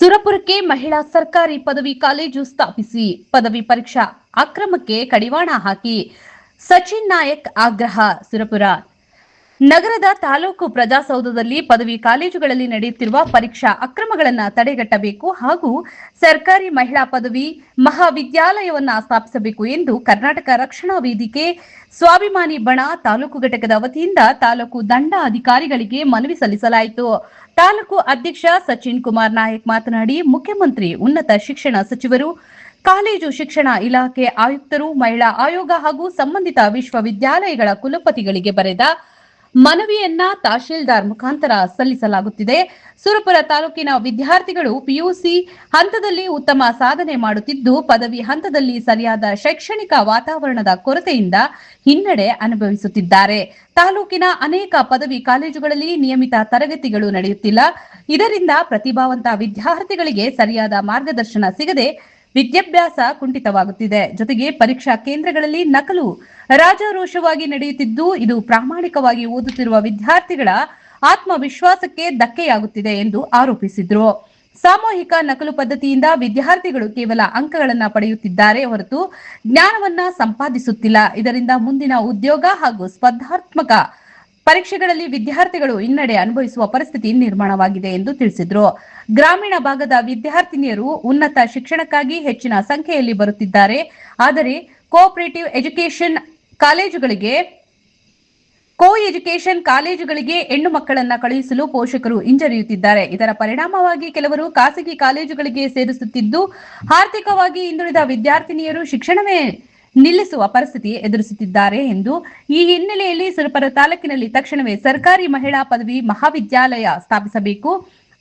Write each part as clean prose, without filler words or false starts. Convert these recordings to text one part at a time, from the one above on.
ಸುರಪುರಕ್ಕೆ ಮಹಿಳಾ ಸರ್ಕಾರಿ ಪದವಿ ಕಾಲೇಜು ಸ್ಥಾಪಿಸಿ ಪದವಿ ಪರೀಕ್ಷಾ ಅಕ್ರಮಕ್ಕೆ ಕಡಿವಾಣ ಹಾಕಿ ಸಚಿನ್ ನಾಯಕ್ ಆಗ್ರಹ. ಸುರಪುರ ನಗರದ ತಾಲೂಕು ಪ್ರಜಾಸೌಧದಲ್ಲಿ ಪದವಿ ಕಾಲೇಜುಗಳಲ್ಲಿ ನಡೆಯುತ್ತಿರುವ ಪರೀಕ್ಷಾ ಅಕ್ರಮಗಳನ್ನು ತಡೆಗಟ್ಟಬೇಕು ಹಾಗೂ ಸರ್ಕಾರಿ ಮಹಿಳಾ ಪದವಿ ಮಹಾವಿದ್ಯಾಲಯವನ್ನ ಸ್ಥಾಪಿಸಬೇಕು ಎಂದು ಕರ್ನಾಟಕ ರಕ್ಷಣಾ ವೇದಿಕೆ ಸ್ವಾಭಿಮಾನಿ ಬಣ ತಾಲೂಕು ಘಟಕದ ವತಿಯಿಂದ ತಾಲೂಕು ದಂಡ ಅಧಿಕಾರಿಗಳಿಗೆ ಮನವಿ ಸಲ್ಲಿಸಲಾಯಿತು. ತಾಲೂಕು ಅಧ್ಯಕ್ಷ ಸಚಿನ್ ಕುಮಾರ್ ನಾಯಕ್ ಮಾತನಾಡಿ, ಮುಖ್ಯಮಂತ್ರಿ, ಉನ್ನತ ಶಿಕ್ಷಣ ಸಚಿವರು, ಕಾಲೇಜು ಶಿಕ್ಷಣ ಇಲಾಖೆ ಆಯುಕ್ತರು, ಮಹಿಳಾ ಆಯೋಗ ಹಾಗೂ ಸಂಬಂಧಿತ ವಿಶ್ವವಿದ್ಯಾಲಯಗಳ ಕುಲಪತಿಗಳಿಗೆ ಬರೆದ ಮನವಿಯನ್ನ ತಹಶೀಲ್ದಾರ್ ಮುಖಾಂತರ ಸಲ್ಲಿಸಲಾಗುತ್ತಿದೆ. ಸುರಪುರ ತಾಲೂಕಿನ ವಿದ್ಯಾರ್ಥಿಗಳು ಪಿಯುಸಿ ಹಂತದಲ್ಲಿ ಉತ್ತಮ ಸಾಧನೆ ಮಾಡುತ್ತಿದ್ದು, ಪದವಿ ಹಂತದಲ್ಲಿ ಸರಿಯಾದ ಶೈಕ್ಷಣಿಕ ವಾತಾವರಣದ ಕೊರತೆಯಿಂದ ಹಿನ್ನಡೆ ಅನುಭವಿಸುತ್ತಿದ್ದಾರೆ. ತಾಲೂಕಿನ ಅನೇಕ ಪದವಿ ಕಾಲೇಜುಗಳಲ್ಲಿ ನಿಯಮಿತ ತರಗತಿಗಳು ನಡೆಯುತ್ತಿಲ್ಲ. ಇದರಿಂದ ಪ್ರತಿಭಾವಂತ ವಿದ್ಯಾರ್ಥಿಗಳಿಗೆ ಸರಿಯಾದ ಮಾರ್ಗದರ್ಶನ ಸಿಗದೆ ವಿದ್ಯಾಭ್ಯಾಸ ಕುಂಠಿತವಾಗುತ್ತಿದೆ. ಜೊತೆಗೆ ಪರೀಕ್ಷಾ ಕೇಂದ್ರಗಳಲ್ಲಿ ನಕಲು ರಾಜಾರೋಷವಾಗಿ ನಡೆಯುತ್ತಿದ್ದು, ಇದು ಪ್ರಾಮಾಣಿಕವಾಗಿ ಓದುತ್ತಿರುವ ವಿದ್ಯಾರ್ಥಿಗಳ ಆತ್ಮವಿಶ್ವಾಸಕ್ಕೆ ಧಕ್ಕೆಯಾಗುತ್ತಿದೆ ಎಂದು ಆರೋಪಿಸಿದರು. ಸಾಮೂಹಿಕ ನಕಲು ಪದ್ಧತಿಯಿಂದ ವಿದ್ಯಾರ್ಥಿಗಳು ಕೇವಲ ಅಂಕಗಳನ್ನು ಪಡೆಯುತ್ತಿದ್ದಾರೆ ಹೊರತು ಜ್ಞಾನವನ್ನ ಸಂಪಾದಿಸುತ್ತಿಲ್ಲ. ಇದರಿಂದ ಮುಂದಿನ ಉದ್ಯೋಗ ಹಾಗೂ ಸ್ಪರ್ಧಾತ್ಮಕ ಪರೀಕ್ಷೆಗಳಲ್ಲಿ ವಿದ್ಯಾರ್ಥಿಗಳು ಹಿನ್ನಡೆ ಅನುಭವಿಸುವ ಪರಿಸ್ಥಿತಿ ನಿರ್ಮಾಣವಾಗಿದೆ ಎಂದು ತಿಳಿಸಿದರು. ಗ್ರಾಮೀಣ ಭಾಗದ ವಿದ್ಯಾರ್ಥಿನಿಯರು ಉನ್ನತ ಶಿಕ್ಷಣಕ್ಕಾಗಿ ಹೆಚ್ಚಿನ ಸಂಖ್ಯೆಯಲ್ಲಿ ಬರುತ್ತಿದ್ದಾರೆ. ಆದರೆ ಕೋ ಎಜುಕೇಷನ್ ಕಾಲೇಜುಗಳಿಗೆ ಹೆಣ್ಣು ಮಕ್ಕಳನ್ನ ಕಳುಹಿಸಲು ಪೋಷಕರು ಹಿಂಜರಿಯುತ್ತಿದ್ದಾರೆ. ಇದರ ಪರಿಣಾಮವಾಗಿ ಕೆಲವರು ಖಾಸಗಿ ಕಾಲೇಜುಗಳಿಗೆ ಸೇರಿಸುತ್ತಿದ್ದು, ಆರ್ಥಿಕವಾಗಿ ಹಿಂದುಳಿದ ವಿದ್ಯಾರ್ಥಿನಿಯರು ಶಿಕ್ಷಣವೇ ನಿಲ್ಲಿಸುವ ಪರಿಸ್ಥಿತಿ ಎದುರಿಸುತ್ತಿದ್ದಾರೆ ಎಂದು. ಈ ಹಿನ್ನೆಲೆಯಲ್ಲಿ ಸುರಪುರ ತಾಲೂಕಿನಲ್ಲಿ ತಕ್ಷಣವೇ ಸರ್ಕಾರಿ ಮಹಿಳಾ ಪದವಿ ಮಹಾವಿದ್ಯಾಲಯ ಸ್ಥಾಪಿಸಬೇಕು.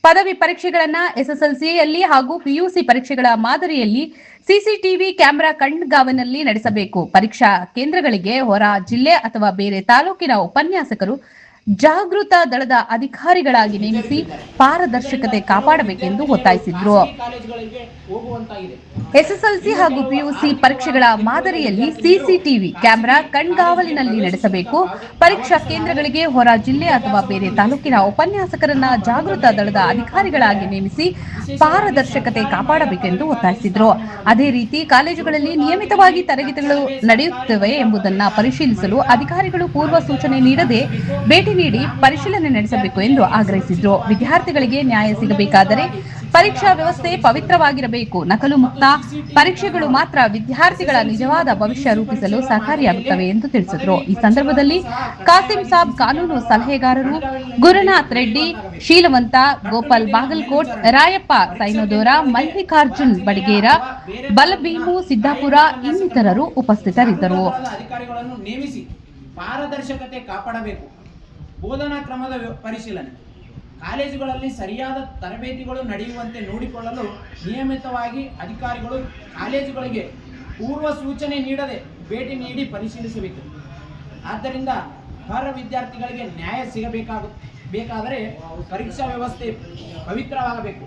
ಪದವಿ ಪರೀಕ್ಷೆಗಳನ್ನ ಎಸ್ಎಸ್ಎಲ್ಸಿಯಲ್ಲಿ ಹಾಗೂ ಪಿಯುಸಿ ಪರೀಕ್ಷೆಗಳ ಮಾದರಿಯಲ್ಲಿ ಸಿಸಿಟಿವಿ ಕ್ಯಾಮೆರಾ ಕಣ್ಗಾವಲಿನಲ್ಲಿ ನಡೆಸಬೇಕು. ಪರೀಕ್ಷಾ ಕೇಂದ್ರಗಳಿಗೆ ಹೊರ ಜಿಲ್ಲೆ ಅಥವಾ ಬೇರೆ ತಾಲೂಕಿನ ಉಪನ್ಯಾಸಕರು ಜಾಗೃತ ದಳದ ಅಧಿಕಾರಿಗಳಾಗಿ ನೇಮಿಸಿ ಪಾರದರ್ಶಕತೆ ಕಾಪಾಡಬೇಕೆಂದು ಒತ್ತಾಯಿಸಿದರು. ಎಸ್ಎಸ್ಎಲ್ಸಿ ಹಾಗೂ ಪಿಯುಸಿ ಪರೀಕ್ಷೆಗಳ ಮಾದರಿಯಲ್ಲಿ ಸಿಸಿಟಿವಿ ಕ್ಯಾಮೆರಾ ಕಣ್ಗಾವಲಿನಲ್ಲಿ ನಡೆಸಬೇಕು. ಪರೀಕ್ಷಾ ಕೇಂದ್ರಗಳಿಗೆ ಹೊರ ಜಿಲ್ಲೆ ಅಥವಾ ಬೇರೆ ತಾಲೂಕಿನ ಉಪನ್ಯಾಸಕರನ್ನ ಜಾಗೃತ ದಳದ ಅಧಿಕಾರಿಗಳಾಗಿ ನೇಮಿಸಿ ಪಾರದರ್ಶಕತೆ ಕಾಪಾಡಬೇಕೆಂದು ಒತ್ತಾಯಿಸಿದರು. ಅದೇ ರೀತಿ ಕಾಲೇಜುಗಳಲ್ಲಿ ನಿಯಮಿತವಾಗಿ ತರಗತಿಗಳು ನಡೆಯುತ್ತವೆ ಎಂಬುದನ್ನು ಪರಿಶೀಲಿಸಲು ಅಧಿಕಾರಿಗಳು ಪೂರ್ವ ಸೂಚನೆ ನೀಡದೆ ಭೇಟಿ ನೀಡಿ ಪರಿಶೀಲನೆ ನಡೆಸಬೇಕು ಎಂದು ಆಗ್ರಹಿಸಿದರು. ವಿದ್ಯಾರ್ಥಿಗಳಿಗೆ ನ್ಯಾಯ ಸಿಗಬೇಕಾದರೆ ಪರೀಕ್ಷಾ ವ್ಯವಸ್ಥೆ ಪವಿತ್ರವಾಗಿರಬೇಕು. ನಕಲು ಮುಕ್ತ ಪರೀಕ್ಷೆಗಳು ಮಾತ್ರ ವಿದ್ಯಾರ್ಥಿಗಳ ನಿಜವಾದ ಭವಿಷ್ಯ ರೂಪಿಸಲು ಸಹಕಾರಿಯಾಗುತ್ತವೆ ಎಂದು ತಿಳಿಸಿದರು. ಈ ಸಂದರ್ಭದಲ್ಲಿ ಕಾಸಿಂ ಸಾಬ್ ಕಾನೂನು ಸಲಹೆಗಾರರು, ಗುರುನಾಥ್ ರೆಡ್ಡಿ, ಶೀಲವಂತ, ಗೋಪಾಲ್ ಬಾಗಲಕೋಟ್, ರಾಯಪ್ಪ ಸೈನೋದೋರ, ಮಲ್ಲಿಕಾರ್ಜುನ್ ಬಡಿಗೇರ, ಬಲಭೀಮು ಸಿದ್ದಾಪುರ ಇನ್ನಿತರರು ಉಪಸ್ಥಿತರಿದ್ದರು. ಪಾರದರ್ಶಕತೆ ಕಾಪಾಡಬೇಕು. ಬೋಧನಾ ಕ್ರಮದ ಪರಿಶೀಲನೆ, ಕಾಲೇಜುಗಳಲ್ಲಿ ಸರಿಯಾದ ತರಬೇತಿಗಳು ನಡೆಯುವಂತೆ ನೋಡಿಕೊಳ್ಳಲು ನಿಯಮಿತವಾಗಿ ಅಧಿಕಾರಿಗಳು ಕಾಲೇಜುಗಳಿಗೆ ಪೂರ್ವ ಸೂಚನೆ ನೀಡದೆ ಭೇಟಿ ನೀಡಿ ಪರಿಶೀಲಿಸಬೇಕು. ಆದ್ದರಿಂದ ಹೊರ ವಿದ್ಯಾರ್ಥಿಗಳಿಗೆ ನ್ಯಾಯ ಸಿಗಬೇಕಾದರೆ ಪರೀಕ್ಷಾ ವ್ಯವಸ್ಥೆ ಪವಿತ್ರವಾಗಬೇಕು.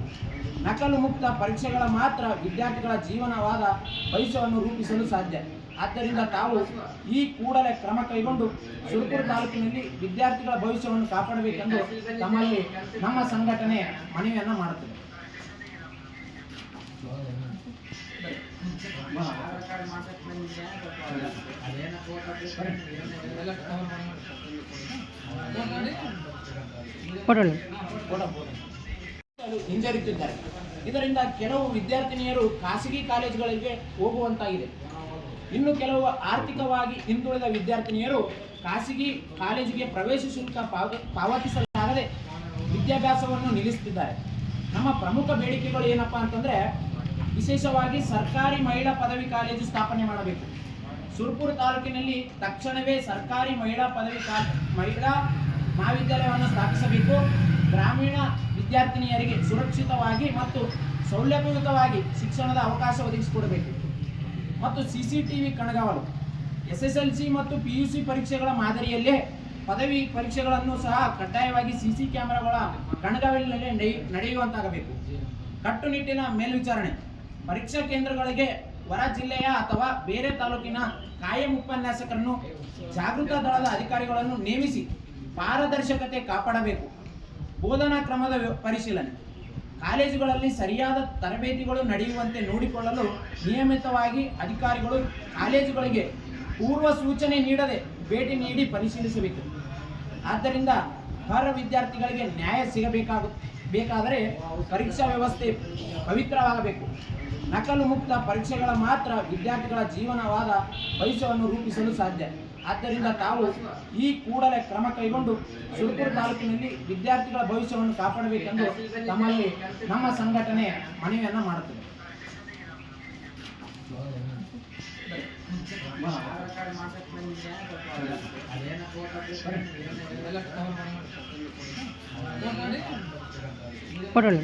ನಕಲು ಮುಕ್ತ ಪರೀಕ್ಷೆಗಳ ಮಾತ್ರ ವಿದ್ಯಾರ್ಥಿಗಳ ಜೀವನವಾದ ಭವಿಷ್ಯವನ್ನು ರೂಪಿಸಲು ಸಾಧ್ಯ. ಆದ್ದರಿಂದ ತಾವು ಈ ಕೂಡಲೇ ಕ್ರಮ ಕೈಗೊಂಡು ಸುರಪುರ ತಾಲೂಕಿನಲ್ಲಿ ವಿದ್ಯಾರ್ಥಿಗಳ ಭವಿಷ್ಯವನ್ನು ಕಾಪಾಡಬೇಕೆಂದು ತಮ್ಮಲ್ಲಿ ನಮ್ಮ ಸಂಘಟನೆ ಮನವಿಯನ್ನು ಮಾಡುತ್ತದೆ. ಹಿಂಜರಿತಿದ್ದಾರೆ. ಇದರಿಂದ ಕೆಲವು ವಿದ್ಯಾರ್ಥಿನಿಯರು ಖಾಸಗಿ ಕಾಲೇಜುಗಳಿಗೆ ಹೋಗುವಂತಾಗಿದೆ. ಇನ್ನು ಕೆಲವು ಆರ್ಥಿಕವಾಗಿ ಹಿಂದುಳಿದ ವಿದ್ಯಾರ್ಥಿನಿಯರು ಖಾಸಗಿ ಕಾಲೇಜಿಗೆ ಪ್ರವೇಶ ಶುಲ್ಕ ಪಾವತಿಸಲಾಗದೆ ವಿದ್ಯಾಭ್ಯಾಸವನ್ನು ನಿಲ್ಲಿಸುತ್ತಿದ್ದಾರೆ. ನಮ್ಮ ಪ್ರಮುಖ ಬೇಡಿಕೆಗಳು ಏನಪ್ಪಾ ಅಂತಂದ್ರೆ, ವಿಶೇಷವಾಗಿ ಸರ್ಕಾರಿ ಮಹಿಳಾ ಪದವಿ ಕಾಲೇಜು ಸ್ಥಾಪನೆ ಮಾಡಬೇಕು. ಸುರಪುರ ತಾಲೂಕಿನಲ್ಲಿ ತಕ್ಷಣವೇ ಸರ್ಕಾರಿ ಮಹಿಳಾ ಮಹಾವಿದ್ಯಾಲಯವನ್ನು ಸ್ಥಾಪಿಸಬೇಕು. ಗ್ರಾಮೀಣ ವಿದ್ಯಾರ್ಥಿನಿಯರಿಗೆ ಸುರಕ್ಷಿತವಾಗಿ ಮತ್ತು ಸೌಲಭ್ಯಯುತವಾಗಿ ಶಿಕ್ಷಣದ ಅವಕಾಶ ಒದಗಿಸಿಕೊಡಬೇಕು. ಮತ್ತು ಸಿಸಿಟಿವಿ ಕಣ್ಗಾವಲು, ಎಸ್ಎಸ್ಎಲ್ಸಿ ಮತ್ತು ಪಿಯುಸಿ ಪರೀಕ್ಷೆಗಳ ಮಾದರಿಯಲ್ಲೇ ಪದವಿ ಪರೀಕ್ಷೆಗಳನ್ನು ಸಹ ಕಡ್ಡಾಯವಾಗಿ ಸಿಸಿ ಕ್ಯಾಮೆರಾಗಳ ಕಣ್ಗಾವಲಿನಲ್ಲಿ ನಡೆಯುವಂತಾಗಬೇಕು. ಕಟ್ಟುನಿಟ್ಟಿನ ಮೇಲ್ವಿಚಾರಣೆ, ಪರೀಕ್ಷಾ ಕೇಂದ್ರಗಳಿಗೆ ಹೊರ ಜಿಲ್ಲೆಯ ಅಥವಾ ಬೇರೆ ತಾಲೂಕಿನ ಕಾಯಂ ಉಪನ್ಯಾಸಕರನ್ನು ಜಾಗೃತ ದಳದ ಅಧಿಕಾರಿಗಳನ್ನು ನೇಮಿಸಿ ಪಾರದರ್ಶಕತೆ ಕಾಪಾಡಬೇಕು. ಬೋಧನಾ ಕ್ರಮದ ಪರಿಶೀಲನೆ, ಕಾಲೇಜುಗಳಲ್ಲಿ ಸರಿಯಾದ ತರಬೇತಿಗಳು ನಡೆಯುವಂತೆ ನೋಡಿಕೊಳ್ಳಲು ನಿಯಮಿತವಾಗಿ ಅಧಿಕಾರಿಗಳು ಕಾಲೇಜುಗಳಿಗೆ ಪೂರ್ವ ಸೂಚನೆ ನೀಡದೆ ಭೇಟಿ ನೀಡಿ ಪರಿಶೀಲಿಸಬೇಕು. ಆದ್ದರಿಂದ ಅರ್ಹ ವಿದ್ಯಾರ್ಥಿಗಳಿಗೆ ನ್ಯಾಯ ಬೇಕಾದರೆ ಪರೀಕ್ಷಾ ವ್ಯವಸ್ಥೆ ಪವಿತ್ರವಾಗಬೇಕು. ನಕಲು ಮುಕ್ತ ಪರೀಕ್ಷೆಗಳ ಮಾತ್ರ ವಿದ್ಯಾರ್ಥಿಗಳ ಜೀವನವಾದ ಭವಿಷ್ಯವನ್ನು ರೂಪಿಸಲು ಸಾಧ್ಯ. ಆದ್ದರಿಂದ ತಾವು ಈ ಕೂಡಲೇ ಕ್ರಮ ಕೈಗೊಂಡು ಸುರಪುರ ತಾಲೂಕಿನಲ್ಲಿ ವಿದ್ಯಾರ್ಥಿಗಳ ಭವಿಷ್ಯವನ್ನು ಕಾಪಾಡಬೇಕೆಂದು ತಮ್ಮಲ್ಲಿ ನಮ್ಮ ಸಂಘಟನೆ ಮನವಿಯನ್ನು ಮಾಡುತ್ತದೆ. ಕೊಡೋಣ.